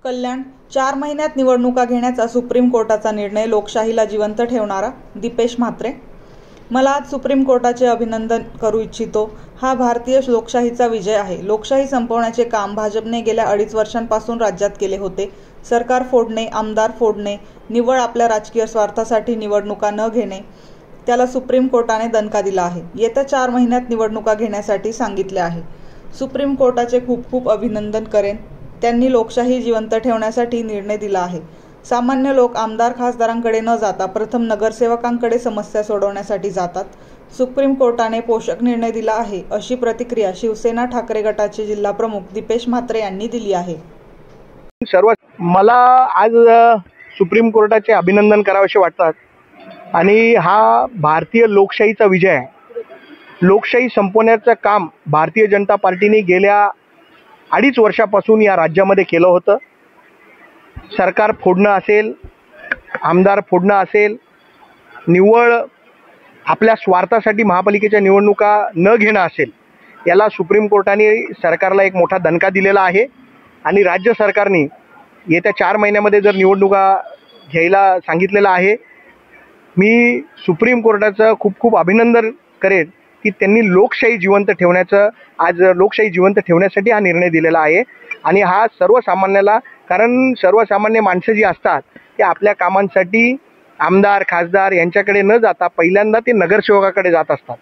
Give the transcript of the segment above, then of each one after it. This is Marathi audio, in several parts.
कल्याण 4 महिन्यात निवडणुका घेण्याचा सुप्रीम कोर्टाचा निर्णय लोकशाहीला जिवंत ठेवणारा. दीपेश म्हात्रे. मला आज सुप्रीम कोर्टाचे अभिनंदन करू इच्छितो. हा भारतीय लोकशाहीचा विजय आहे. लोकशाही संपवण्याचे काम भाजपने गेल्या 2.5 वर्षांपासून राज्यात केले होते. सरकार फोडणे, आमदार फोडणे, निव्वळ आपल्या राजकीय स्वार्थासाठी निवडणुका न घेणे, त्याला सुप्रीम कोर्टाने दणका दिला आहे. येत्या 4 महिन्यात निवडणुका घेण्यासाठी सांगितले आहे. सुप्रीम कोर्टाचे खूप खूप अभिनंदन करेन. त्यांनी लोकशाही जिवंत ठेवण्यासाठी निर्णय दिला आहे. सामान्य लोक आमदार खासदारांकडे न जाता प्रथम नगरसेवकांकडे समस्या सोडवण्यासाठी जातात. सुप्रीम कोर्टाने पोषक निर्णय दिला आहे, अशी प्रतिक्रिया शिवसेना ठाकरे गटाचे जिल्हा प्रमुख दीपेश म्हात्रे यांनी दिली आहे. मला आज सुप्रीम कोर्टाचे अभिनंदन करावेसे वाटतात आणि हा भारतीय लोकशाहीचा विजय आहे. लोकशाही संपवण्याचं काम भारतीय जनता पार्टीने गेल्या 2.5 वर्षापासून या राज्यामध्ये केलं होतं. सरकार फोडणं असेल, आमदार फोडणं असेल, निव्वळ आपल्या स्वार्थासाठी महापालिकेच्या निवडणुका न घेणं असेल, याला सुप्रीम कोर्टाने सरकारला एक मोठा दणका दिलेला आहे. आणि राज्य सरकारने येत्या 4 महिन्यामध्ये जर निवडणुका घ्यायला सांगितलेलं आहे. मी सुप्रीम कोर्टाचं खूप खूप अभिनंदन करेन की त्यांनी लोकशाही जिवंत ठेवण्यासाठी हा निर्णय दिलेला आहे. आणि हा सर्वसामान्याला, कारण सर्वसामान्य माणसं जी असतात ते आपल्या कामांसाठी आमदार खासदार यांच्याकडे न जाता पहिल्यांदा ते नगरसेवकाकडे जात असतात.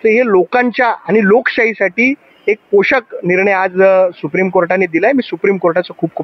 तर हे लोकांच्या आणि लोकशाहीसाठी एक पोषक निर्णय आज सुप्रीम कोर्टाने दिला आहे. मी सुप्रीम कोर्टाचं खूप खूप